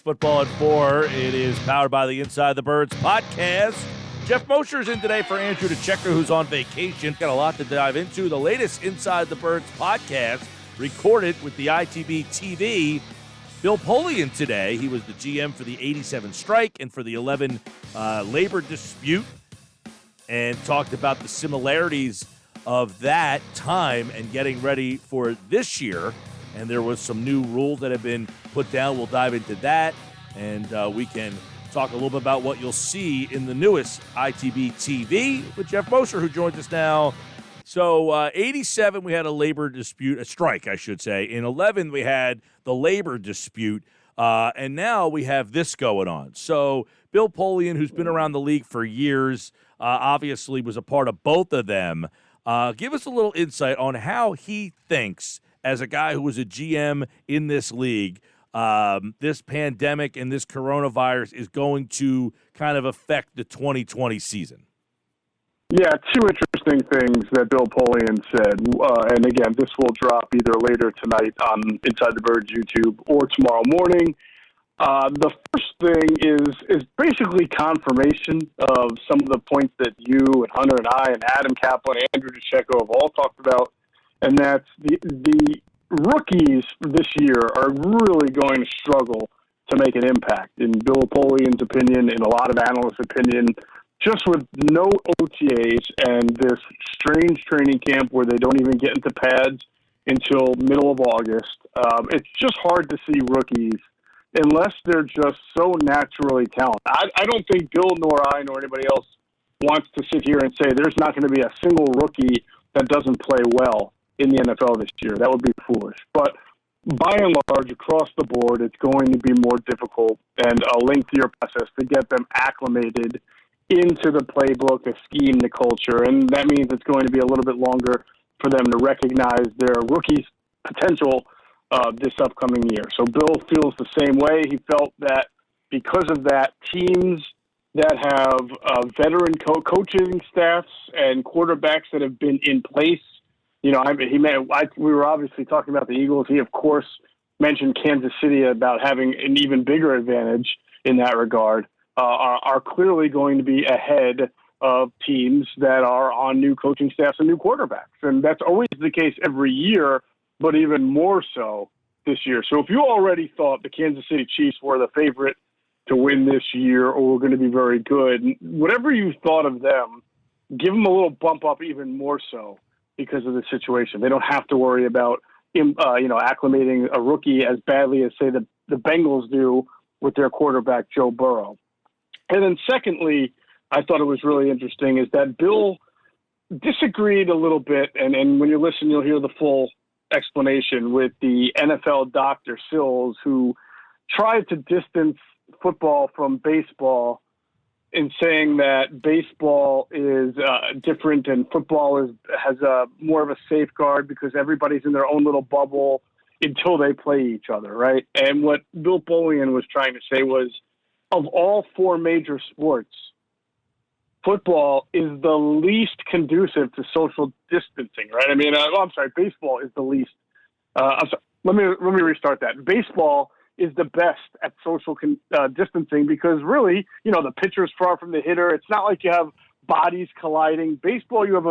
Football at 4. It is powered by the Inside the Birds podcast. Geoff Mosher is in today for Andrew DeChecker, who's on vacation. Got a lot to dive into. The latest Inside the Birds podcast, recorded with the ITB TV. Bill Polian today. He was the GM for the 87 strike and for the 11 labor dispute, and talked about the similarities of that time and getting ready for this year. And there was some new rules that have been put down. We'll dive into that, and we can talk a little bit about what you'll see in the newest ITB TV with Geoff Mosher, who joins us now. So 87, we had a labor dispute, a strike, I should say. In 11, we had the labor dispute, and now we have this going on. So Bill Polian, who's been around the league for years, obviously was a part of both of them. Give us a little insight on how he thinks, as a guy who was a GM in this league, this pandemic and this coronavirus is going to kind of affect the 2020 season. Yeah, two interesting things that Bill Polian said. And again, this will drop either later tonight on Inside the Birds YouTube or tomorrow morning. The first thing is basically confirmation of some of the points that you and Hunter and I and Adam Kaplan and Andrew DeChecker have all talked about. And that's the rookies this year are really going to struggle to make an impact, in Bill Polian's opinion, in a lot of analysts' opinion, just with no OTAs and this strange training camp where they don't even get into pads until middle of August. It's just hard to see rookies unless they're just so naturally talented. I don't think Bill nor I nor anybody else wants to sit here and say there's not going to be a single rookie that doesn't play well in the NFL this year. That would be foolish. But by and large, across the board, it's going to be more difficult and a lengthier process to get them acclimated into the playbook, the scheme, the culture. And that means it's going to be a little bit longer for them to recognize their rookies' potential this upcoming year. So Bill feels the same way. He felt that because of that, teams that have veteran coaching staffs and quarterbacks that have been in place, we were obviously talking about the Eagles. He, of course, mentioned Kansas City about having an even bigger advantage in that regard, are clearly going to be ahead of teams that are on new coaching staffs and new quarterbacks. And that's always the case every year, but even more so this year. So if you already thought the Kansas City Chiefs were the favorite to win this year or were going to be very good, whatever you thought of them, give them a little bump up even more so, because of the situation. They don't have to worry about, acclimating a rookie as badly as, say, the Bengals do with their quarterback, Joe Burrow. And then secondly, I thought it was really interesting is that Bill disagreed a little bit, and when you listen, you'll hear the full explanation with the NFL doctor, Sills, who tried to distance football from baseball in saying that baseball is different and football has more of a safeguard because everybody's in their own little bubble until they play each other, right? And what Bill Polian was trying to say was, of all four major sports, football is the least conducive to social distancing, right? I mean, baseball is the least. Let me restart that. Baseball is the best at social distancing because really, the pitcher's far from the hitter. It's not like you have bodies colliding. Baseball, you have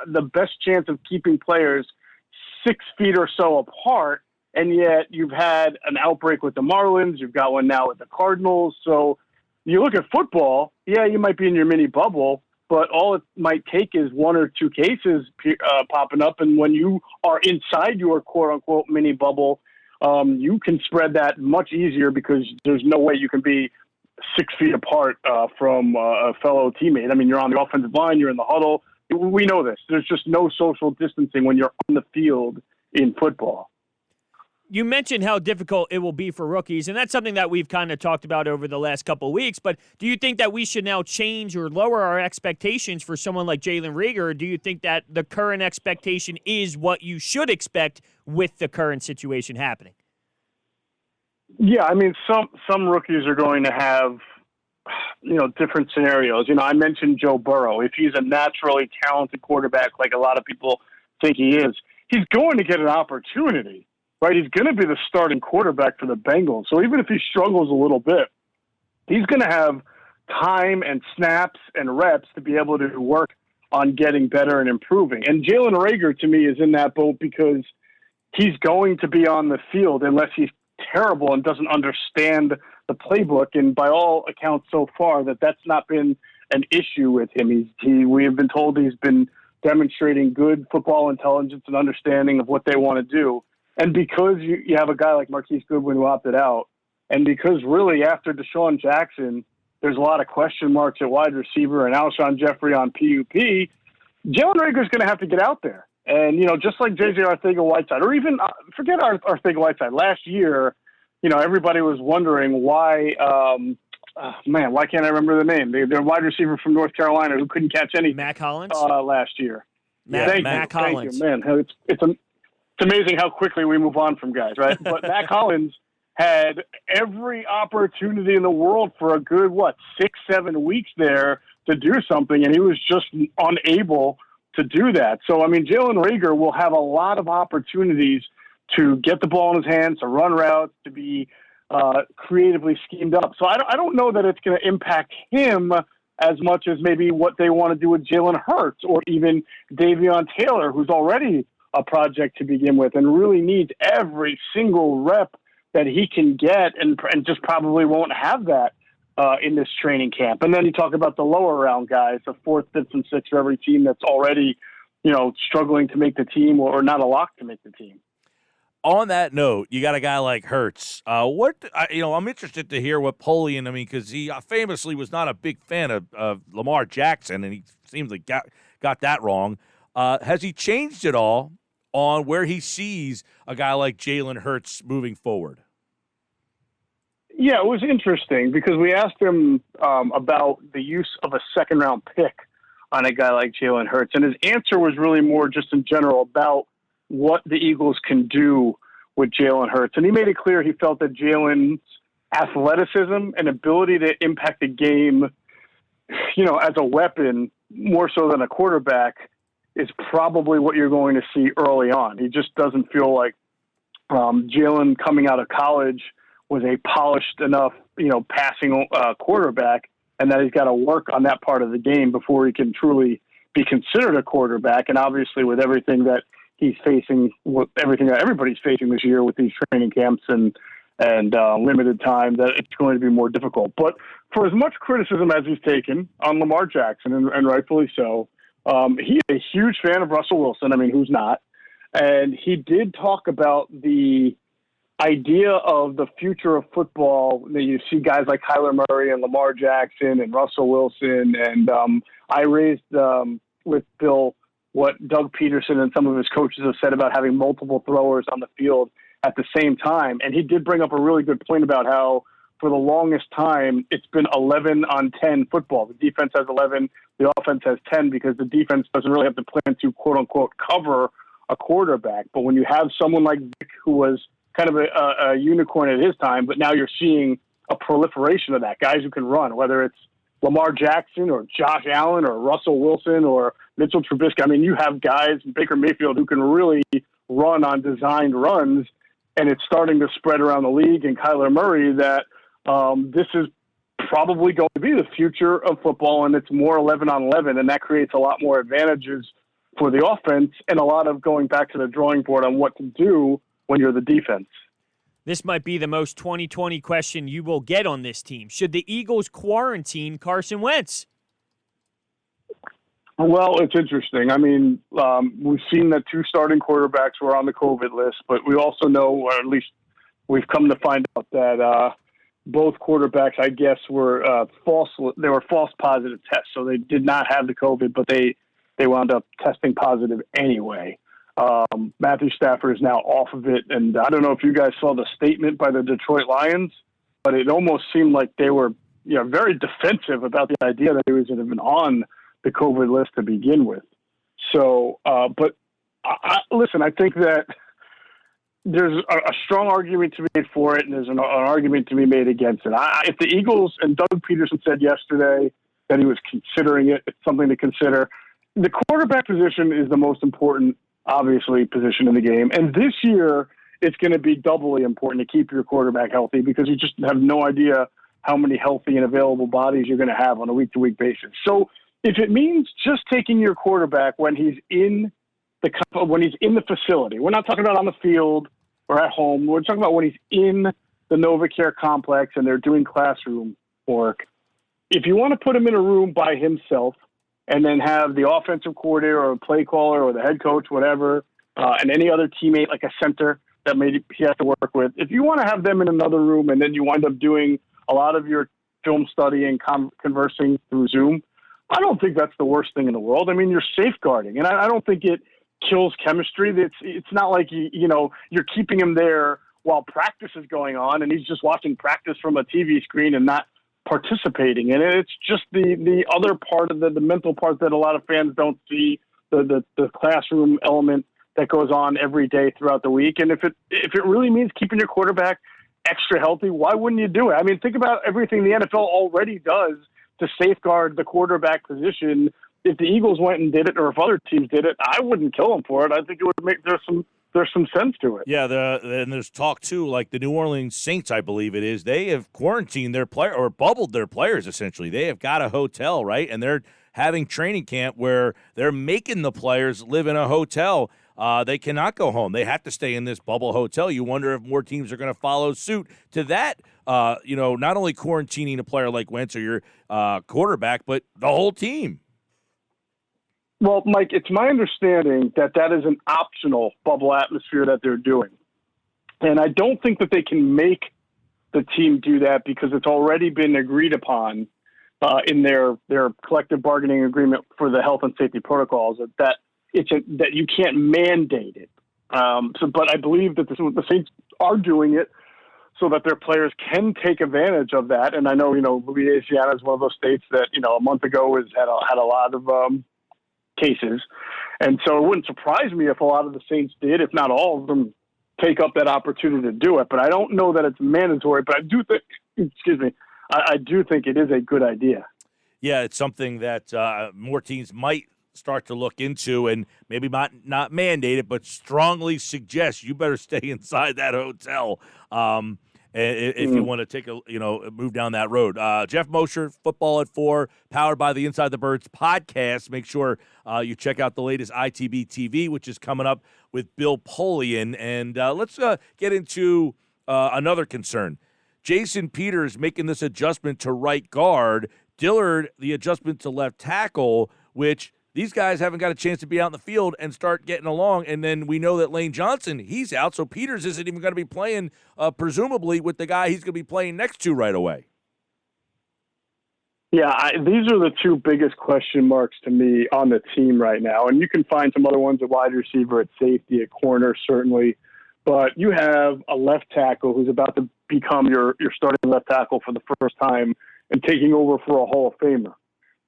the best chance of keeping players 6 feet or so apart, and yet you've had an outbreak with the Marlins. You've got one now with the Cardinals. So you look at football, yeah, you might be in your mini bubble, but all it might take is one or two cases popping up, and when you are inside your quote-unquote mini bubble, you can spread that much easier because there's no way you can be 6 feet apart from a fellow teammate. I mean, you're on the offensive line, you're in the huddle. We know this. There's just no social distancing when you're on the field in football. You mentioned how difficult it will be for rookies, and that's something that we've kind of talked about over the last couple of weeks. But do you think that we should now change or lower our expectations for someone like Jalen Reagor, or do you think that the current expectation is what you should expect with the current situation happening? Yeah, I mean, some rookies are going to have, different scenarios. I mentioned Joe Burrow. If he's a naturally talented quarterback, like a lot of people think he is, he's going to get an opportunity right? He's going to be the starting quarterback for the Bengals. So even if he struggles a little bit, he's going to have time and snaps and reps to be able to work on getting better and improving. And Jalen Reagor, to me, is in that boat because he's going to be on the field unless he's terrible and doesn't understand the playbook. And by all accounts so far, that's not been an issue with him. We have been told he's been demonstrating good football intelligence and understanding of what they want to do. And because you have a guy like Marquise Goodwin who opted out, and because really after Deshaun Jackson, there's a lot of question marks at wide receiver and Alshon Jeffrey on PUP, Jalen Reagor is going to have to get out there. And, just like J.J. Arcega-Whiteside, or even forget Arcega-Whiteside. Last year, everybody was wondering why, why can't I remember the name? They're wide receiver from North Carolina who couldn't catch anything. Mac Hollins? Last year. Mac Hollins. Thank you, man. It's amazing how quickly we move on from guys, right? But Mac Hollins had every opportunity in the world for a good, 6-7 weeks there to do something, and he was just unable to do that. So, Jalen Reagor will have a lot of opportunities to get the ball in his hands, to run routes, to be creatively schemed up. So I don't know that it's going to impact him as much as maybe what they want to do with Jalen Hurts or even Davion Taylor, who's already a project to begin with and really needs every single rep that he can get and just probably won't have that in this training camp. And then you talk about the lower round guys, the 4th, 5th, and 6th for every team that's already, struggling to make the team or not a lock to make the team. On that note, you got a guy like Hurts. I'm interested to hear what Polian, because he famously was not a big fan of Lamar Jackson, and he seems like got that wrong. Has he changed at all on where he sees a guy like Jalen Hurts moving forward? Yeah, it was interesting because we asked him about the use of a second-round pick on a guy like Jalen Hurts, and his answer was really more just in general about what the Eagles can do with Jalen Hurts. And he made it clear he felt that Jalen's athleticism and ability to impact the game, as a weapon more so than a quarterback is probably what you're going to see early on. He just doesn't feel like Jalen coming out of college was a polished enough, passing quarterback, and that he's got to work on that part of the game before he can truly be considered a quarterback. And obviously with everything that he's facing, with everything that everybody's facing this year with these training camps and limited time, that it's going to be more difficult. But for as much criticism as he's taken on Lamar Jackson, and rightfully so, he's a huge fan of Russell Wilson. Who's not? And he did talk about the idea of the future of football. You see guys like Kyler Murray and Lamar Jackson and Russell Wilson. And I raised with Bill what Doug Peterson and some of his coaches have said about having multiple throwers on the field at the same time. And he did bring up a really good point about how for the longest time, it's been 11 on 10 football. The defense has 11, the offense has 10 because the defense doesn't really have to plan to quote unquote cover a quarterback. But when you have someone like Vic, who was kind of a unicorn at his time, but now you're seeing a proliferation of that, guys who can run, whether it's Lamar Jackson or Josh Allen or Russell Wilson or Mitchell Trubisky. You have guys, Baker Mayfield, who can really run on designed runs, and it's starting to spread around the league. And Kyler Murray, that this is probably going to be the future of football, and it's more 11 on 11, and that creates a lot more advantages for the offense and a lot of going back to the drawing board on what to do when you're the defense. This might be the most 2020 question you will get on this team. Should the Eagles quarantine Carson Wentz? Well, it's interesting. We've seen that 2 starting quarterbacks were on the COVID list, but we also know, or at least we've come to find out that both quarterbacks, I guess, were false. They were false positive tests, so they did not have the COVID, but they wound up testing positive anyway. Matthew Stafford is now off of it, and I don't know if you guys saw the statement by the Detroit Lions, but it almost seemed like they were very defensive about the idea that he was even on the COVID list to begin with. So, but listen, I think that there's a strong argument to be made for it, and there's an argument to be made against it. If the Eagles, and Doug Peterson said yesterday that he was considering it, it's something to consider. The quarterback position is the most important, obviously, position in the game. And this year, it's going to be doubly important to keep your quarterback healthy because you just have no idea how many healthy and available bodies you're going to have on a week-to-week basis. So if it means just taking your quarterback when he's in the facility, we're not talking about on the field or at home. We're talking about when he's in the NovaCare complex and they're doing classroom work. If you want to put him in a room by himself and then have the offensive coordinator or a play caller or the head coach, whatever, and any other teammate like a center that maybe he has to work with, if you want to have them in another room and then you wind up doing a lot of your film study and conversing through Zoom, I don't think that's the worst thing in the world. I mean, you're safeguarding, and I don't think it kills chemistry. It's not like you're keeping him there while practice is going on and he's just watching practice from a TV screen and not participating in it. It's just the other part of the mental part that a lot of fans don't see, the classroom element that goes on every day throughout the week. And if it really means keeping your quarterback extra healthy, why wouldn't you do it? I mean, think about everything the NFL already does to safeguard the quarterback position. If the Eagles went and did it, or if other teams did it, I wouldn't kill them for it. I think it would make there's some sense to it. Yeah, and there's talk too, like the New Orleans Saints, I believe it is. They have quarantined their player or bubbled their players essentially. They have got a hotel, right, and they're having training camp where they're making the players live in a hotel. They cannot go home. They have to stay in this bubble hotel. You wonder if more teams are going to follow suit to that. Not only quarantining a player like Wentz or your quarterback, but the whole team. Well, Mike, it's my understanding that is an optional bubble atmosphere that they're doing. And I don't think that they can make the team do that because it's already been agreed upon in their collective bargaining agreement for the health and safety protocols that you can't mandate it. But I believe that the Saints are doing it so that their players can take advantage of that. And I know, Louisiana is one of those states that, a month ago had a lot of cases. And so it wouldn't surprise me if a lot of the Saints did, if not all of them, take up that opportunity to do it. But I don't know that it's mandatory, but I do think it is a good idea. Yeah, it's something that more teams might start to look into and maybe not mandate it, but strongly suggest you better stay inside that hotel if you want to take move down that road. Geoff Mosher, Football at 4, powered by the Inside the Birds podcast. Make sure you check out the latest ITB TV, which is coming up with Bill Polian. And let's get into another concern. Jason Peters making this adjustment to right guard, Dillard the adjustment to left tackle, which these guys haven't got a chance to be out in the field and start getting along. And then we know that Lane Johnson, he's out, so Peters isn't even going to be playing, presumably, with the guy he's going to be playing next to right away. Yeah, these are the two biggest question marks to me on the team right now. And you can find some other ones at wide receiver, at safety, at corner, certainly. But you have a left tackle who's about to become your starting left tackle for the first time and taking over for a Hall of Famer.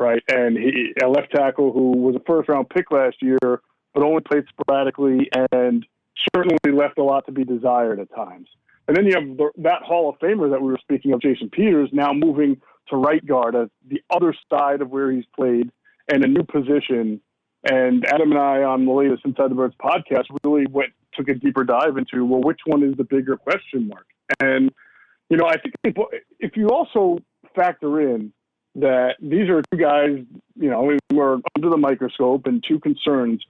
Right, and a left tackle who was a first-round pick last year, but only played sporadically and certainly left a lot to be desired at times. And then you have that Hall of Famer that we were speaking of, Jason Peters, now moving to right guard at the other side of where he's played and a new position. And Adam and I on the latest Inside the Birds podcast really took a deeper dive into, well, which one is the bigger question mark? And, I think if you also factor in that these are two guys, who are under the microscope and two concerns.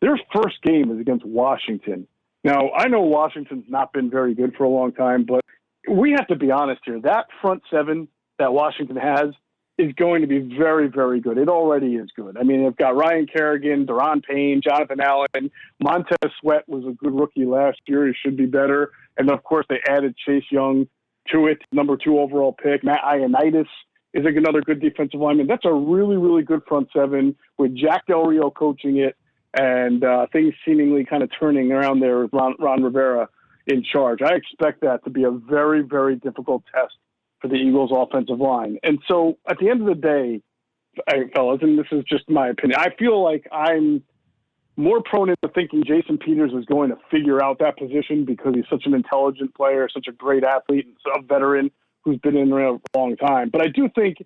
Their first game is against Washington. Now, I know Washington's not been very good for a long time, but we have to be honest here. That front seven that Washington has is going to be very, very good. It already is good. I mean, they've got Ryan Kerrigan, Daron Payne, Jonathan Allen. Montez Sweat was a good rookie last year. He should be better. And, of course, they added Chase Young to it, number 2 overall pick. Matt Ioannidis is another good defensive lineman. That's a really, really good front seven with Jack Del Rio coaching it and things seemingly kind of turning around there with Ron Rivera in charge. I expect that to be a very, very difficult test for the Eagles offensive line. And so at the end of the day, fellas, and this is just my opinion, I feel like I'm more prone into thinking Jason Peters is going to figure out that position because he's such an intelligent player, such a great athlete, and a veteran who's been in there a long time. But I do think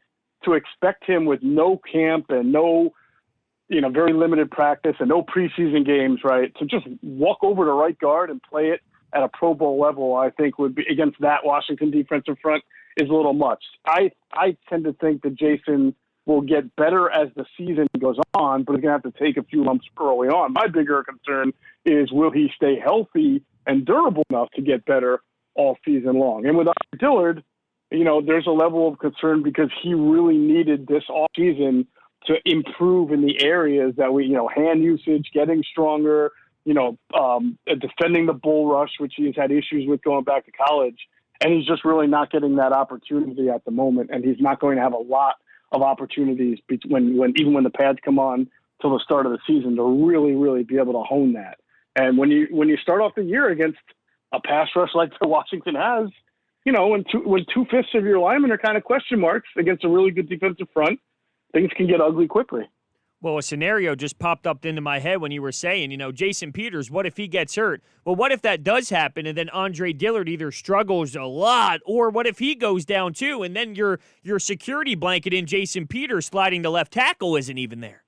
to expect him with no camp and no, very limited practice and no preseason games, right, to just walk over to right guard and play it at a Pro Bowl level, I think would be against that Washington defensive front is a little much. I tend to think that Jason will get better as the season goes on, but he's going to have to take a few lumps early on. My bigger concern is, will he stay healthy and durable enough to get better all season long? And with Dillard, there's a level of concern because he really needed this offseason to improve in the areas that hand usage, getting stronger, defending the bull rush, which he's had issues with going back to college. And he's just really not getting that opportunity at the moment. And he's not going to have a lot of opportunities even when the pads come on till the start of the season to really, really be able to hone that. And when you start off the year against a pass rush like the Washington has, when 2/5 of your linemen are kind of question marks against a really good defensive front, things can get ugly quickly. Well, a scenario just popped up into my head when you were saying, Jason Peters, what if he gets hurt? Well, what if that does happen and then Andre Dillard either struggles a lot, or what if he goes down too and then your security blanket in Jason Peters sliding to left tackle isn't even there?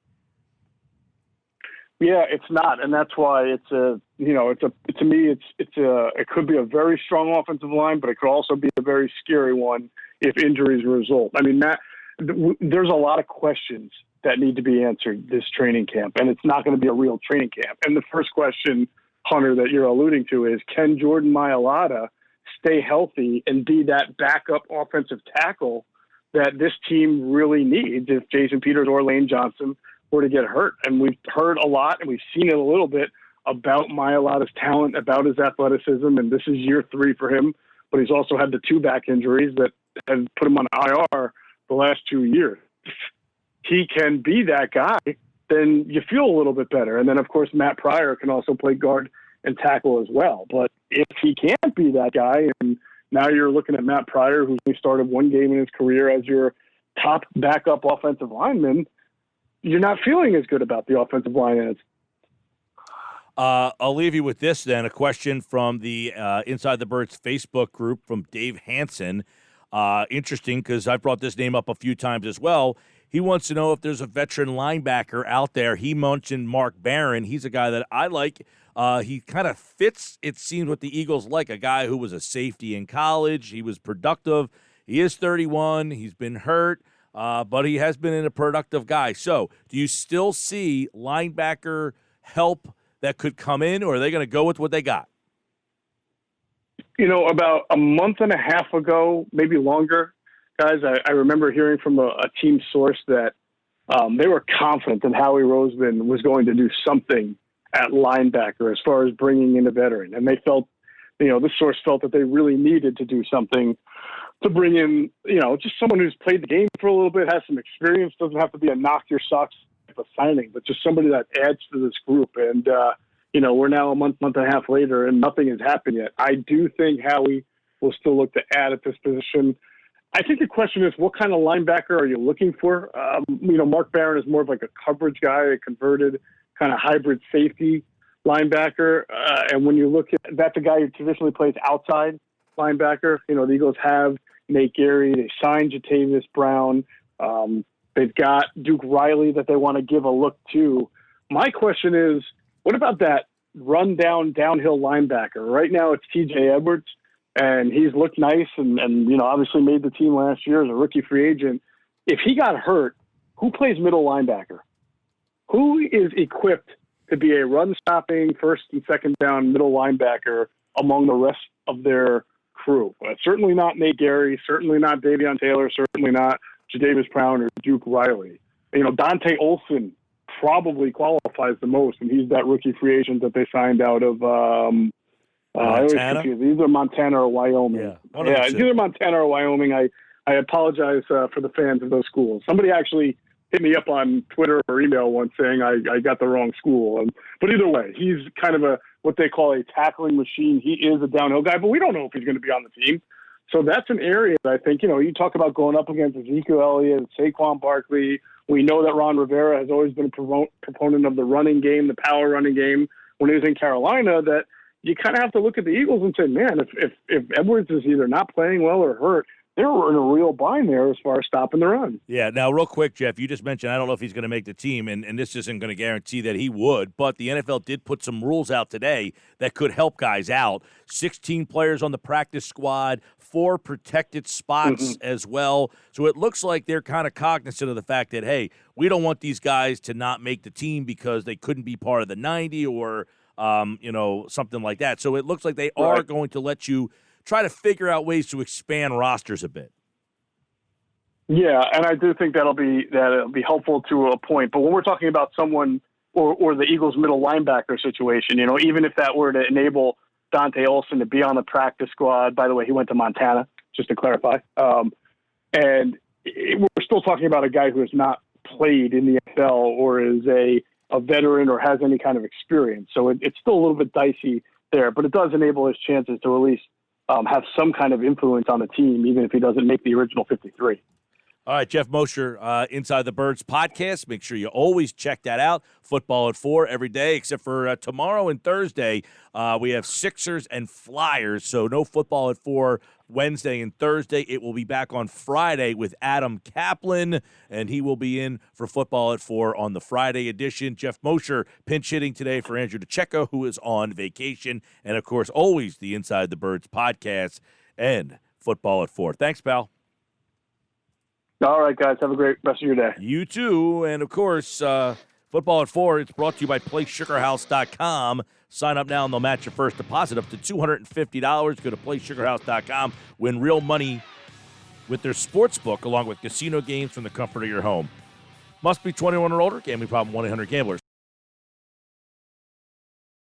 Yeah, it's not, and that's why it could be a very strong offensive line, but it could also be a very scary one if injuries result. I mean, there's a lot of questions that need to be answered this training camp, and it's not going to be a real training camp. And the first question, Hunter, that you're alluding to is, can Jordan Mailata stay healthy and be that backup offensive tackle that this team really needs if Jason Peters or Lane Johnson were to get hurt? And we've heard a lot, and we've seen it a little bit about Mailata's talent, about his athleticism, and this is year 3 for him. But he's also had the 2 back injuries that have put him on IR the last 2 years. He can be that guy, then you feel a little bit better. And then, of course, Matt Pryor can also play guard and tackle as well. But if he can't be that guy, and now you're looking at Matt Pryor, who's only started 1 game in his career as your top backup offensive lineman, you're not feeling as good about the offensive line as. I'll leave you with this then, a question from the Inside the Birds Facebook group from Dave Hansen. Interesting, because I've brought this name up a few times as well. He wants to know if there's a veteran linebacker out there. He mentioned Mark Barron. He's a guy that I like. He kind of fits, it seems, what the Eagles like, a guy who was a safety in college. He was productive. He is 31. He's been hurt, but he has been a productive guy. So do you still see linebacker help that could come in, or are they going to go with what they got? About a month and a half ago, maybe longer, guys, I remember hearing from a team source that they were confident that Howie Roseman was going to do something at linebacker as far as bringing in a veteran. And they felt, this source felt that they really needed to do something to bring in, just someone who's played the game for a little bit, has some experience, doesn't have to be a knock your socks type of signing, but just somebody that adds to this group. And, we're now a month and a half later and nothing has happened yet. I do think Howie will still look to add at this position. I think the question is, what kind of linebacker are you looking for? Mark Barron is more of like a coverage guy, a converted kind of hybrid safety linebacker. And when you look at, that's a guy who traditionally plays outside linebacker. The Eagles have Nate Gary. They signed Jatavius Brown. They've got Duke Riley that they want to give a look to. My question is, what about that downhill linebacker? Right now it's TJ Edwards. And he's looked nice and obviously made the team last year as a rookie free agent. If he got hurt, who plays middle linebacker? Who is equipped to be a run-stopping first and second down middle linebacker among the rest of their crew? Certainly not Nate Gary, certainly not Davion Taylor, certainly not Jadavius Brown or Duke Riley. Dante Olson probably qualifies the most, and he's that rookie free agent that they signed out of I always confuse. Either Montana or Wyoming. Yeah, it's either Montana or Wyoming. I apologize for the fans of those schools. Somebody actually hit me up on Twitter or email once saying I got the wrong school. But either way, he's kind of what they call a tackling machine. He is a downhill guy, but we don't know if he's going to be on the team. So that's an area that I think, you talk about going up against Ezekiel Elliott, Saquon Barkley. We know that Ron Rivera has always been a proponent of the running game, the power running game when he was in Carolina, that you kind of have to look at the Eagles and say, man, if Edwards is either not playing well or hurt, they were in a real bind there as far as stopping the run. Yeah. Now, real quick, Jeff, you just mentioned I don't know if he's going to make the team, and this isn't going to guarantee that he would, but the NFL did put some rules out today that could help guys out. 16 players on the practice squad, 4 protected spots as well. So it looks like they're kind of cognizant of the fact that, hey, we don't want these guys to not make the team because they couldn't be part of the 90 or, something like that. So it looks like they are going to let you try to figure out ways to expand rosters a bit. Yeah, and I do think that'll be helpful to a point. But when we're talking about someone or the Eagles' middle linebacker situation, even if that were to enable Dante Olson to be on the practice squad. By the way, he went to Montana, just to clarify. We're still talking about a guy who has not played in the NFL or is a veteran or has any kind of experience. So it's still a little bit dicey there, but it does enable his chances to at least have some kind of influence on the team, even if he doesn't make the original 53. All right, Geoff Mosher, Inside the Birds podcast. Make sure you always check that out. Football at 4 every day, except for tomorrow and Thursday. We have Sixers and Flyers, so no football at 4 Wednesday and Thursday. It will be back on Friday with Adam Kaplan, and he will be in for Football at 4 on the Friday edition. Geoff Mosher pinch hitting today for Andrew DeCecco, who is on vacation. And, of course, always the Inside the Birds podcast and Football at 4. Thanks, pal. All right, guys. Have a great rest of your day. You too. And, of course, Football at 4, it's brought to you by PlaySugarHouse.com. Sign up now and they'll match your first deposit up to $250. Go to PlaySugarHouse.com. Win real money with their sports book along with casino games from the comfort of your home. Must be 21 or older. Gambling problem, 1-800-GAMBLER.